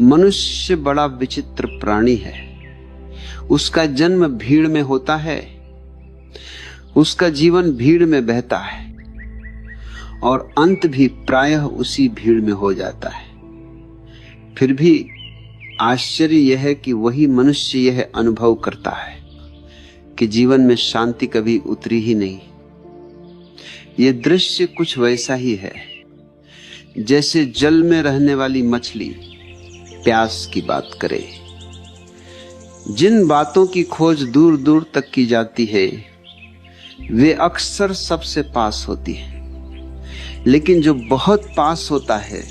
मनुष्य बड़ा विचित्र प्राणी है। उसका जन्म भीड़ में होता है, उसका जीवन भीड़ में बहता है और अंत भी प्रायः उसी भीड़ में हो जाता है। फिर भी आश्चर्य यह है कि वही मनुष्य यह अनुभव करता है कि जीवन में शांति कभी उतरी ही नहीं। यह दृश्य कुछ वैसा ही है जैसे जल में रहने वाली मछली प्यास की बात करे। जिन बातों की खोज दूर दूर तक की जाती है वे अक्सर सबसे पास होती है, लेकिन जो बहुत पास होता है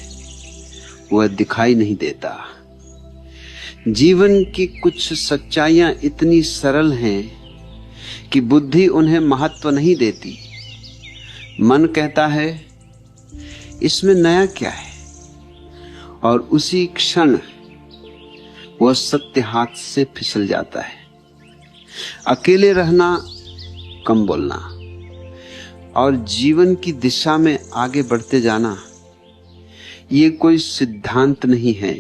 वह दिखाई नहीं देता। जीवन की कुछ सच्चाइयां इतनी सरल हैं कि बुद्धि उन्हें महत्व नहीं देती। मन कहता है इसमें नया क्या है, और उसी क्षण वह सत्य हाथ से फिसल जाता है। अकेले रहना, कम बोलना और जीवन की दिशा में आगे बढ़ते जाना ये कोई सिद्धांत नहीं है,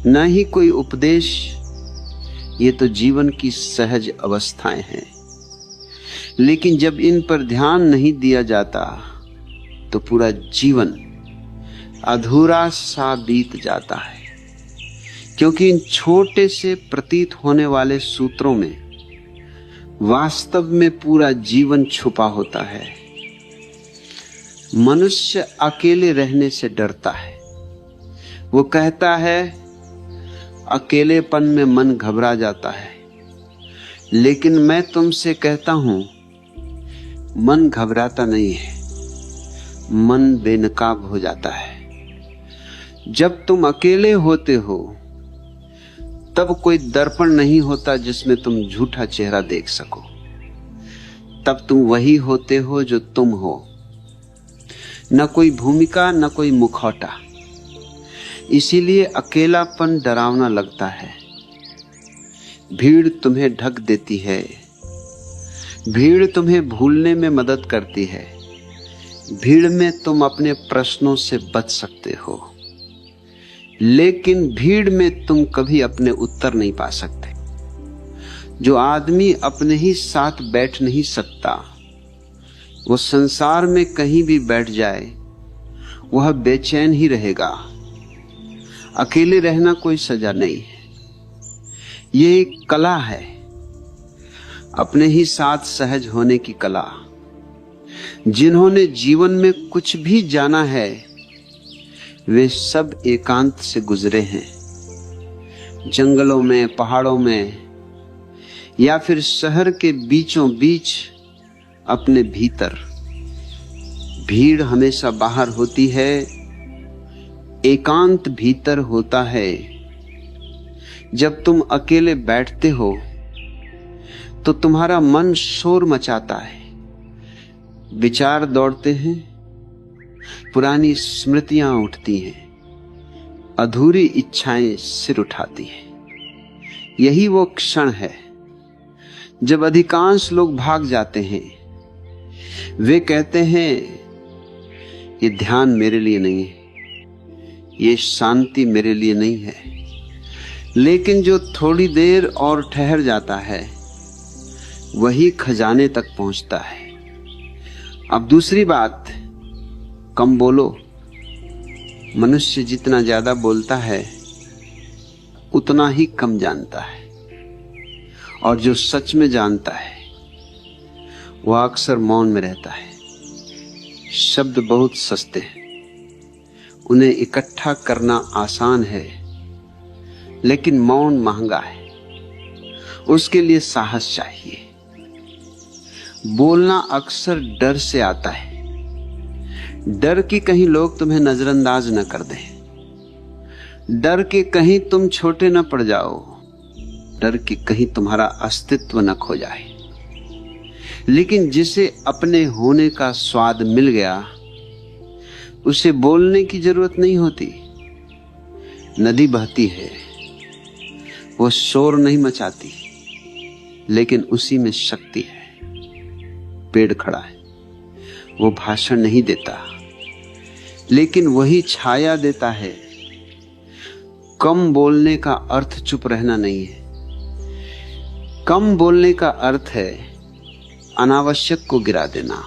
न ही कोई उपदेश। ये तो जीवन की सहज अवस्थाएं हैं। लेकिन जब इन पर ध्यान नहीं दिया जाता तो पूरा जीवन अधूरा सा बीत जाता है, क्योंकि इन छोटे से प्रतीत होने वाले सूत्रों में वास्तव में पूरा जीवन छुपा होता है। मनुष्य अकेले रहने से डरता है। वो कहता है अकेलेपन में मन घबरा जाता है, लेकिन मैं तुमसे कहता हूं मन घबराता नहीं है, मन बेनकाब हो जाता है। जब तुम अकेले होते हो तब कोई दर्पण नहीं होता जिसमें तुम झूठा चेहरा देख सको। तब तुम वही होते हो जो तुम हो, न कोई भूमिका न कोई मुखौटा। इसीलिए अकेलापन डरावना लगता है। भीड़ तुम्हें ढक देती है, भीड़ तुम्हें भूलने में मदद करती है। भीड़ में तुम अपने प्रश्नों से बच सकते हो, लेकिन भीड़ में तुम कभी अपने उत्तर नहीं पा सकते। जो आदमी अपने ही साथ बैठ नहीं सकता, वो संसार में कहीं भी बैठ जाए वह बेचैन ही रहेगा। अकेले रहना कोई सजा नहीं है, ये एक कला है, अपने ही साथ सहज होने की कला। जिन्होंने जीवन में कुछ भी जाना है वे सब एकांत से गुजरे हैं। जंगलों में, पहाड़ों में या फिर शहर के बीचों बीच अपने भीतर। भीड़ हमेशा बाहर होती है, एकांत भीतर होता है। जब तुम अकेले बैठते हो तो तुम्हारा मन शोर मचाता है, विचार दौड़ते हैं, पुरानी स्मृतियां उठती हैं, अधूरी इच्छाएं सिर उठाती हैं। यही वो क्षण है जब अधिकांश लोग भाग जाते हैं। वे कहते हैं ये ध्यान मेरे लिए नहीं है, ये शांति मेरे लिए नहीं है। लेकिन जो थोड़ी देर और ठहर जाता है वही खजाने तक पहुंचता है। अब दूसरी बात, कम बोलो। मनुष्य जितना ज्यादा बोलता है उतना ही कम जानता है, और जो सच में जानता है वह अक्सर मौन में रहता है। शब्द बहुत सस्ते हैं, उन्हें इकट्ठा करना आसान है, लेकिन मौन महंगा है। उसके लिए साहस चाहिए। बोलना अक्सर डर से आता है। डर कि कहीं लोग तुम्हें नजरअंदाज न कर दें, डर कि कहीं तुम छोटे न पड़ जाओ, डर कि कहीं तुम्हारा अस्तित्व न खो जाए। लेकिन जिसे अपने होने का स्वाद मिल गया उसे बोलने की जरूरत नहीं होती। नदी बहती है, वो शोर नहीं मचाती, लेकिन उसी में शक्ति है। पेड़ खड़ा है, वो भाषण नहीं देता, लेकिन वही छाया देता है। कम बोलने का अर्थ चुप रहना नहीं है। कम बोलने का अर्थ है अनावश्यक को गिरा देना।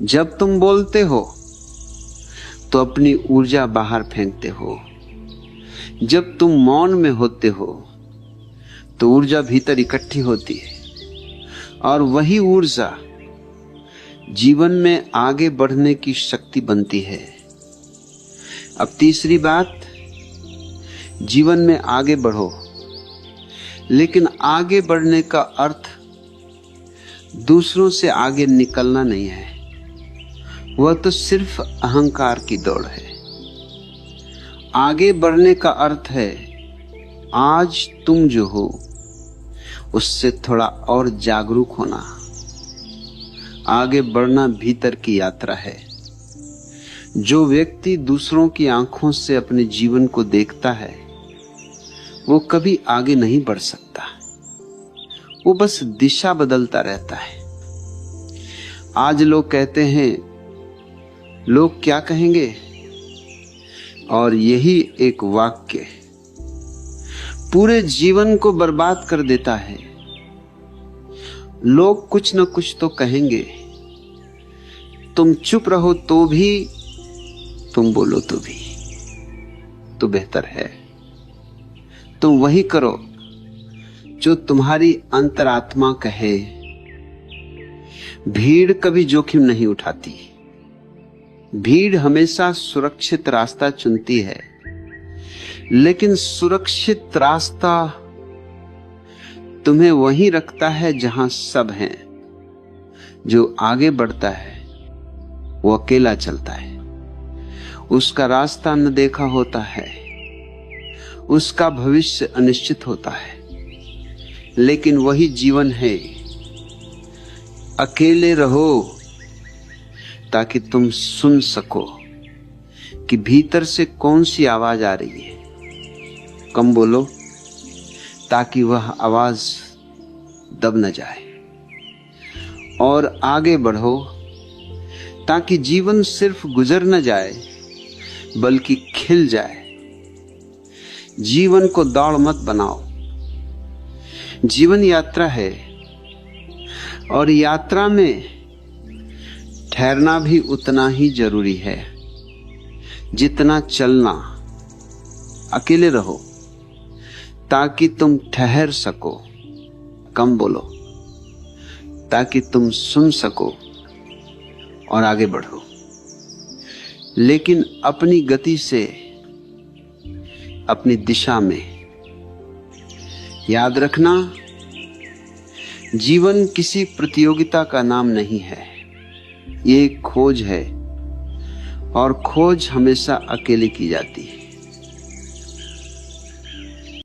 जब तुम बोलते हो तो अपनी ऊर्जा बाहर फेंकते हो। जब तुम मौन में होते हो तो ऊर्जा भीतर इकट्ठी होती है और वही ऊर्जा जीवन में आगे बढ़ने की शक्ति बनती है। अब तीसरी बात, जीवन में आगे बढ़ो, लेकिन आगे बढ़ने का अर्थ दूसरों से आगे निकलना नहीं है। वह तो सिर्फ अहंकार की दौड़ है। आगे बढ़ने का अर्थ है आज तुम जो हो उससे थोड़ा और जागरूक होना। आगे बढ़ना भीतर की यात्रा है। जो व्यक्ति दूसरों की आंखों से अपने जीवन को देखता है वो कभी आगे नहीं बढ़ सकता। वो बस दिशा बदलता रहता है। आज लोग कहते हैं लोग क्या कहेंगे, और यही एक वाक्य पूरे जीवन को बर्बाद कर देता है। लोग कुछ न कुछ तो कहेंगे, तुम चुप रहो तो भी, तुम बोलो तो भी, तो बेहतर है तुम वही करो जो तुम्हारी अंतरात्मा कहे। भीड़ कभी जोखिम नहीं उठाती। भीड़ हमेशा सुरक्षित रास्ता चुनती है, लेकिन सुरक्षित रास्ता तुम्हें वहीं रखता है जहां सब हैं। जो आगे बढ़ता है वो अकेला चलता है। उसका रास्ता न देखा होता है, उसका भविष्य अनिश्चित होता है। लेकिन वही जीवन है। अकेले रहो ताकि तुम सुन सको कि भीतर से कौन सी आवाज आ रही है। कम बोलो ताकि वह आवाज दब न जाए, और आगे बढ़ो ताकि जीवन सिर्फ गुजर न जाए बल्कि खिल जाए। जीवन को दौड़ मत बनाओ। जीवन यात्रा है, और यात्रा में ठहरना भी उतना ही जरूरी है जितना चलना। अकेले रहो ताकि तुम ठहर सको। कम बोलो ताकि तुम सुन सको और आगे बढ़ो। लेकिन अपनी गति से, अपनी दिशा में। याद रखना, जीवन किसी प्रतियोगिता का नाम नहीं है। ये एक खोज है, और खोज हमेशा अकेले की जाती है।